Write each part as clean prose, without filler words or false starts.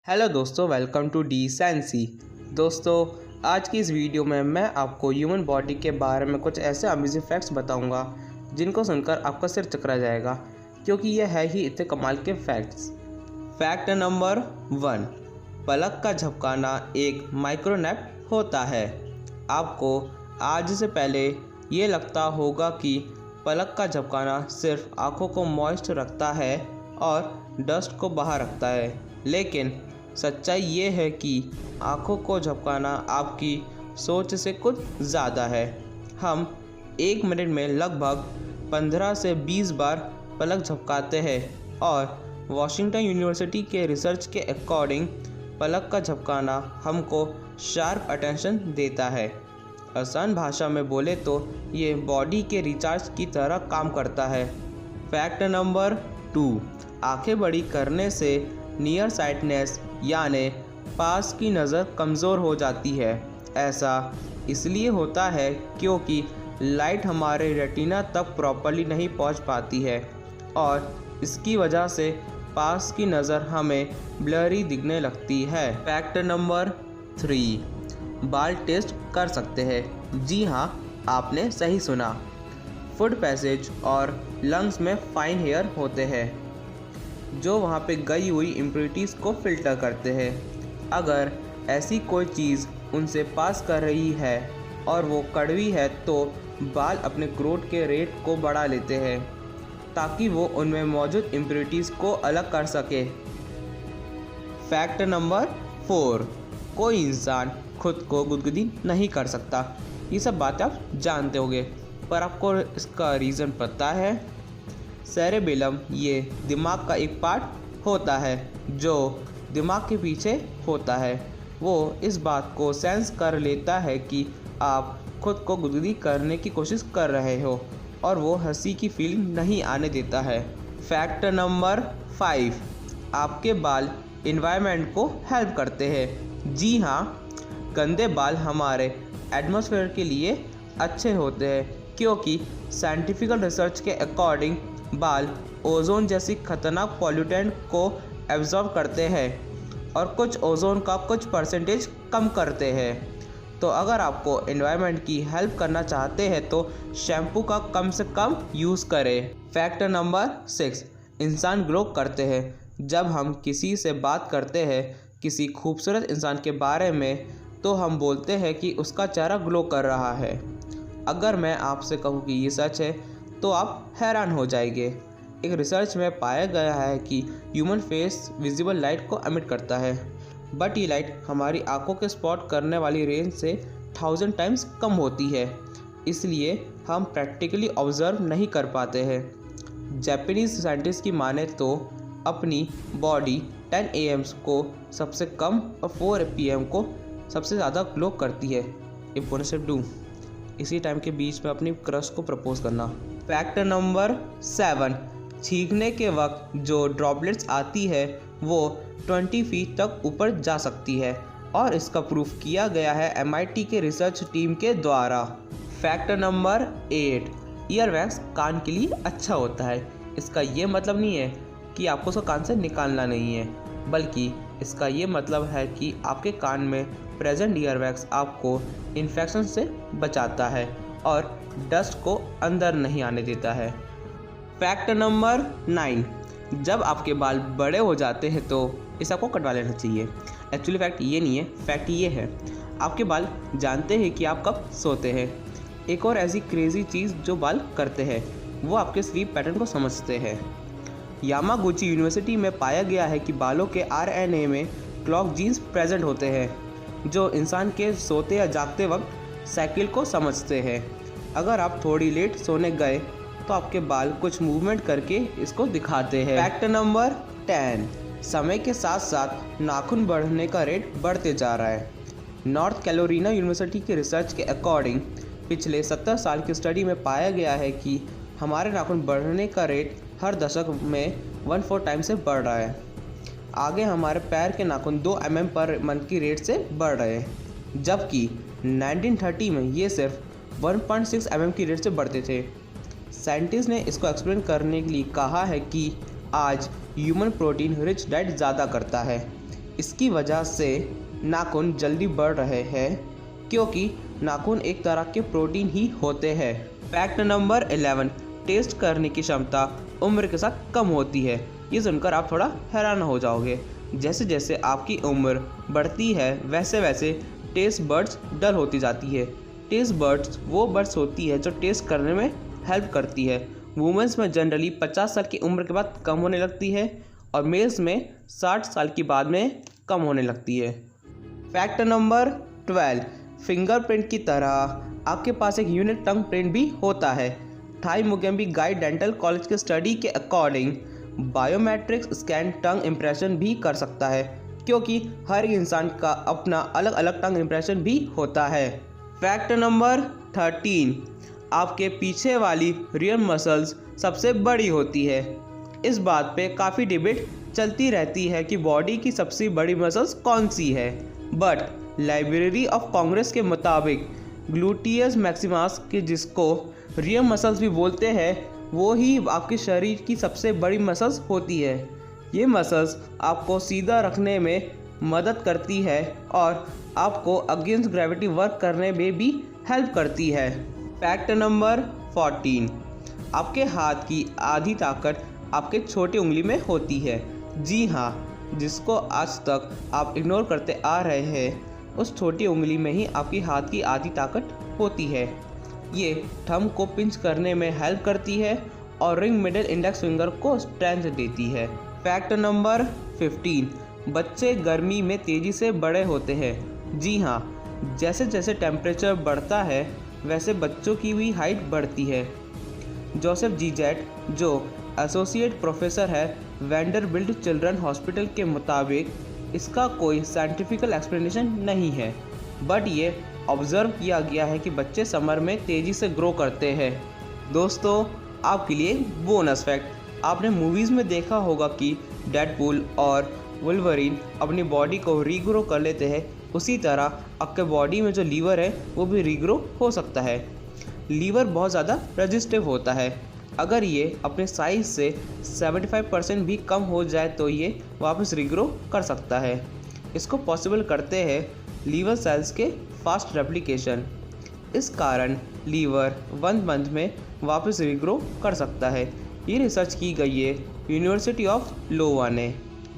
Hello दोस्तों, welcome to D साइंसी। दोस्तों, आज की इस वीडियो में मैं आपको ह्यूमन बॉडी के बारे में कुछ ऐसे अमेजिंग फैक्ट्स बताऊंगा जिनको सुनकर आपका सिर चकरा जाएगा, क्योंकि यह है ही इतने कमाल के फैक्ट्स। फैक्ट नंबर 1, पलक का झपकाना एक माइक्रोनैप होता है। आपको आज से पहले ये लगता होगा कि पलक का झपकाना सिर्फ आँखों को मॉइस्ट रखता है और डस्ट को बाहर रखता है, लेकिन सच्चाई ये है कि आँखों को झपकाना आपकी सोच से कुछ ज़्यादा है। हम 1 मिनट में लगभग 15 से 20 बार पलक झपकाते हैं और वॉशिंगटन यूनिवर्सिटी के रिसर्च के अकॉर्डिंग पलक का झपकाना हमको शार्प अटेंशन देता है। आसान भाषा में बोले तो ये बॉडी के रिचार्ज की तरह काम करता है। फैक्ट नंबर 2, आंखें बड़ी करने से नियर साइटनेस यानी पास की नज़र कमज़ोर हो जाती है। ऐसा इसलिए होता है क्योंकि लाइट हमारे रेटिना तक प्रॉपर्ली नहीं पहुंच पाती है और इसकी वजह से पास की नज़र हमें ब्लरी दिखने लगती है। फैक्ट नंबर 3, बाल टेस्ट कर सकते हैं। जी हाँ, आपने सही सुना। फूड पैसेज और लंग्स में फाइन हेयर होते हैं जो वहाँ पे गई हुई इम्प्योरिटीज़ को फिल्टर करते हैं। अगर ऐसी कोई चीज़ उनसे पास कर रही है और वो कड़वी है तो बाल अपने ग्रोथ के रेट को बढ़ा लेते हैं ताकि वो उनमें मौजूद इम्प्योरिटीज़ को अलग कर सके। फैक्ट नंबर 4, कोई इंसान खुद को गुदगुदी नहीं कर सकता। ये सब बातें आप जानते होंगे, पर आपको इसका रीज़न पता है? सेरेबेलम ये दिमाग का एक पार्ट होता है जो दिमाग के पीछे होता है। वो इस बात को सेंस कर लेता है कि आप खुद को गुदगुदी करने की कोशिश कर रहे हो और वो हंसी की फीलिंग नहीं आने देता है। फैक्ट नंबर 5, आपके बाल इन्वायरमेंट को हेल्प करते हैं। जी हाँ, गंदे बाल हमारे एटमॉस्फेयर के लिए अच्छे होते हैं क्योंकि साइंटिफिक रिसर्च के अकॉर्डिंग बाल ओजोन जैसी खतरनाक पॉल्यूटेंट को एब्जॉर्ब करते हैं और कुछ ओजोन का कुछ परसेंटेज कम करते हैं। तो अगर आपको एनवायरनमेंट की हेल्प करना चाहते हैं तो शैम्पू का कम से कम यूज़ करें। फैक्ट नंबर 6, इंसान ग्लो करते हैं। जब हम किसी से बात करते हैं किसी खूबसूरत इंसान के बारे में तो हम बोलते हैं कि उसका चेहरा ग्लो कर रहा है। अगर मैं आपसे कहूँ कि ये सच है तो आप हैरान हो जाएंगे। एक रिसर्च में पाया गया है कि ह्यूमन फेस विजिबल लाइट को एमिट करता है, बट ये लाइट हमारी आंखों के स्पॉट करने वाली रेंज से 1000 टाइम्स कम होती है, इसलिए हम प्रैक्टिकली ऑब्जर्व नहीं कर पाते हैं। जापानीज़ साइंटिस्ट की माने तो अपनी बॉडी 10 AM को सबसे कम और 4 PM को सबसे ज़्यादा ग्लो करती है। इम्पोसिबल डू इसी टाइम के बीच में अपनी क्रश को प्रपोज करना। फैक्ट नंबर 7, छींकने के वक्त जो ड्रॉपलेट्स आती है वो 20 फीट तक ऊपर जा सकती है और इसका प्रूफ किया गया है MIT के रिसर्च टीम के द्वारा। फैक्ट नंबर 8, ईयरवैक्स कान के लिए अच्छा होता है। इसका ये मतलब नहीं है कि आपको उसको कान से निकालना नहीं है, बल्कि इसका ये मतलब है कि आपके कान में प्रेजेंट ईयरवैक्स आपको इन्फेक्शन से बचाता है और डस्ट को अंदर नहीं आने देता है। फैक्ट नंबर 9, जब आपके बाल बड़े हो जाते हैं तो इसे आपको कटवा लेना चाहिए। एक्चुअली फैक्ट ये नहीं है, फैक्ट ये है आपके बाल जानते हैं कि आप कब सोते हैं। एक और ऐसी क्रेजी चीज़ जो बाल करते हैं वो आपके स्लीप पैटर्न को समझते हैं। यामागुची यूनिवर्सिटी में पाया गया है कि बालों के RNA में क्लॉक जीन्स प्रेजेंट होते हैं जो इंसान के सोते या जागते वक्त साइकिल को समझते हैं। अगर आप थोड़ी लेट सोने गए तो आपके बाल कुछ मूवमेंट करके इसको दिखाते हैं। फैक्ट नंबर 10, समय के साथ साथ नाखून बढ़ने का रेट बढ़ते जा रहा है। नॉर्थ कैरोलिना यूनिवर्सिटी के रिसर्च के अकॉर्डिंग पिछले 70 साल की स्टडी में पाया गया है कि हमारे नाखून बढ़ने का रेट हर दशक में 1/4 टाइम से बढ़ रहा है। आगे हमारे पैर के नाखून 2 mm पर मंथ की रेट से बढ़ रहे हैं, जबकि 1930 में ये सिर्फ 1.6 mm की रेट से बढ़ते थे। साइंटिस्ट ने इसको एक्सप्लेन करने के लिए कहा है कि आज ह्यूमन प्रोटीन रिच डाइट ज़्यादा करता है, इसकी वजह से नाखून जल्दी बढ़ रहे हैं क्योंकि नाखून एक तरह के प्रोटीन ही होते हैं। फैक्ट नंबर 11, टेस्ट करने की क्षमता उम्र के साथ कम होती है। ये सुनकर आप थोड़ा हैरान हो जाओगे। जैसे जैसे आपकी उम्र बढ़ती है वैसे वैसे टेस्ट बड्स डल होती जाती है। टेस्ट बड्स वो बड्स होती है जो टेस्ट करने में हेल्प करती है। वुमेंस में जनरली 50 साल की उम्र के बाद कम होने लगती है और मेल्स में 60 साल की बाद में कम होने लगती है। फैक्ट नंबर 12, फिंगरप्रिंट की तरह आपके पास एक यूनिक टंग प्रिंट भी होता है। थाई मुगेम्बी गाई डेंटल कॉलेज के स्टडी के अकॉर्डिंग बायोमेट्रिक्स स्कैन टंग इम्प्रेशन भी कर सकता है क्योंकि हर इंसान का अपना अलग अलग टंग इम्प्रेशन भी होता है। फैक्ट नंबर 13, आपके पीछे वाली रियर मसल्स सबसे बड़ी होती है। इस बात पे काफ़ी डिबेट चलती रहती है कि बॉडी की सबसे बड़ी मसल्स कौन सी है, बट लाइब्रेरी ऑफ कांग्रेस के मुताबिक ग्लूटियस मैक्सिमस के जिसको रियर मसल्स भी बोलते हैं वो ही आपके शरीर की सबसे बड़ी मसल्स होती है। ये मसल्स आपको सीधा रखने में मदद करती है और आपको अगेंस्ट ग्रेविटी वर्क करने में भी हेल्प करती है। फैक्ट नंबर 14, आपके हाथ की आधी ताकत आपके छोटी उंगली में होती है। जी हाँ, जिसको आज तक आप इग्नोर करते आ रहे हैं उस छोटी उंगली में ही आपकी हाथ की आधी ताकत होती है। ये थंब को पिंच करने में हेल्प करती है और रिंग मिडिल इंडेक्स फिंगर को स्ट्रेंथ देती है। फैक्ट नंबर 15, बच्चे गर्मी में तेज़ी से बड़े होते हैं। जी हाँ, जैसे जैसे टेम्परेचर बढ़ता है वैसे बच्चों की भी हाइट बढ़ती है। जोसेफ जीजेट जो एसोसिएट प्रोफेसर है वैंडरबिल्ट चिल्ड्रन हॉस्पिटल के मुताबिक इसका कोई साइंटिफिकल एक्सप्लेनेशन नहीं है, बट ये ऑब्ज़र्व किया गया है कि बच्चे समर में तेज़ी से ग्रो करते हैं। दोस्तों, आपके लिए बोनस फैक्ट, आपने मूवीज़ में देखा होगा कि डेडपूल और वुल्वरीन अपनी बॉडी को रीग्रो कर लेते हैं, उसी तरह आपके बॉडी में जो लीवर है वो भी रीग्रो हो सकता है। लीवर बहुत ज़्यादा रेजिस्टिव होता है। अगर ये अपने साइज़ से 75% भी कम हो जाए तो ये वापस रीग्रो कर सकता है। इसको पॉसिबल करते हैं लीवर सेल्स के फास्ट रेप्लिकेशन। इस कारण लीवर 1 मंथ में वापस रीग्रो कर सकता है। ये रिसर्च की गई है यूनिवर्सिटी ऑफ लोवा ने।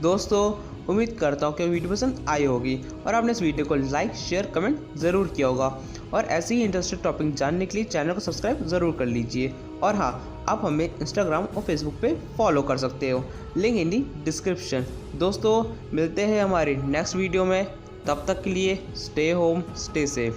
दोस्तों, उम्मीद करता हूँ कि वीडियो पसंद आई होगी और आपने इस वीडियो को लाइक शेयर कमेंट ज़रूर किया होगा और ऐसे ही इंटरेस्टिंग टॉपिक जानने के लिए चैनल को सब्सक्राइब ज़रूर कर लीजिए। और हाँ, आप हमें इंस्टाग्राम और फेसबुक पे फॉलो कर सकते हो, लिंक इन दी डिस्क्रिप्शन। दोस्तों, मिलते हैं हमारे नेक्स्ट वीडियो में, तब तक के लिए स्टे होम स्टे सेफ।